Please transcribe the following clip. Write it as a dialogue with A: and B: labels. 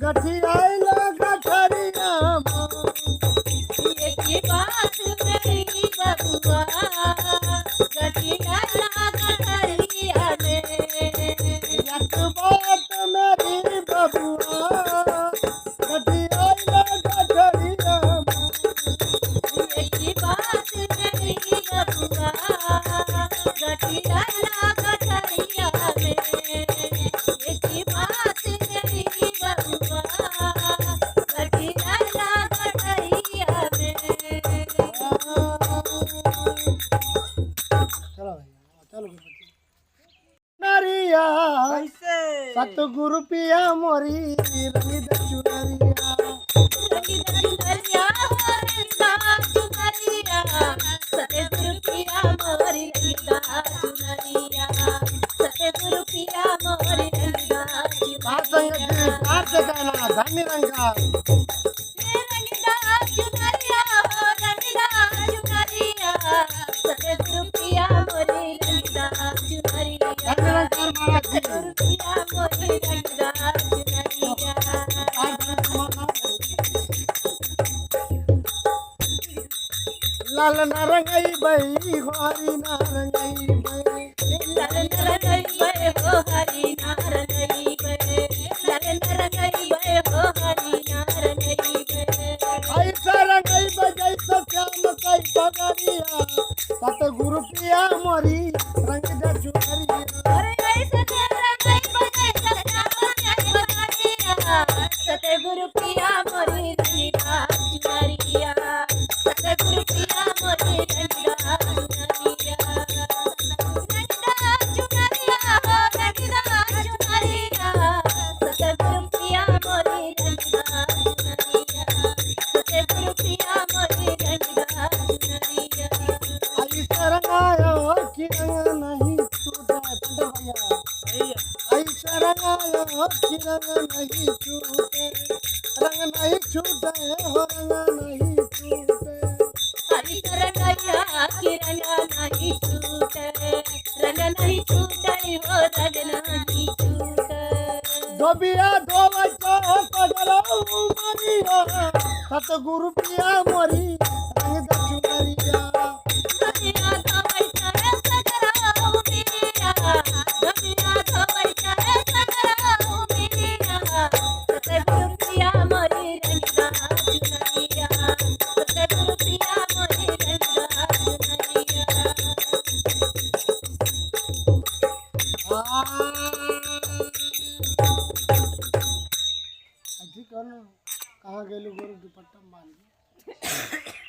A: गठियाइला गठरिया
B: ये की बात मेरी बबुआ गठिया गठरिया में
A: एक बात मेरी बबुआ गठियाइला गठरिया
B: ये की बात मेरी बबुआ गठिया गठरिया में ये की बात मेरी बबुआ गठिया गठरिया में
A: चलो भैया चलो नरिया
C: कैसे
A: सतगुरु पिया मोरी रंग चुनरिया
B: रंगी चुनरिया मोरी चुनरिया सतगुरु पिया मोरी रंगीदा चुनरिया सतगुरु पिया मोरी रंगीदा चुनरिया
A: पाठ से गाना धन्य रंगा
B: रंगीदा चुनरिया हो रंगीदा चुनरिया सतगुरु पिया मोरी रंगीदा चुनरिया
A: धन्य रंगा महाराज जी
B: सतगुरु पिया मोरी रंगीदा चुनरिया
A: लाल नारंगई बई गोरी नारंगई बई
B: ललन रंगई बे हो हरी नारंगई बे ललन रंगई बे हो हरी नारंगई बे
A: ऐसा रंगई बजई तो श्याम कई पगरिया सतगुरु पिया मोरी रंग चुनरिया
B: अरे ऐसे रंगई बजे सतगुरु पिया मोरी रंगीदा चुनरिया सतगुरु पिया मोरी रंगीदा चुनरिया रंगीदा चुनरिया हो रंगीदा चुनरिया सतगुरु पिया मोरी रंगीदा चुनरिया सतगुरु पिया मोरी रंगीदा चुनरिया
A: ऐसा रंगायो कि रंग नहीं छूटे पंडित भैया ऐसा रंगायो कि रंग नहीं छूटे रंग नहीं छूटे हो रंग नहीं छूटे
B: हरी रंगैया की रंग नहीं छूटे रंग नहीं छूटे हो रंग नहीं छूटे
A: डोबिया डोबै तो पगरो मरिया सतगुरु पिया मोरी रंग चुनरिया
B: दुनिया तो बैठा है सगरा उमिया दुनिया तो बैठा है सगरा उमिया सतगुरु पिया मोरी रंगीदा चुनरिया सतगुरु पिया मोरी रंगीदा चुनरिया
A: ठीक है ना कहाँ गेलू गोरू दुपट्टा बांध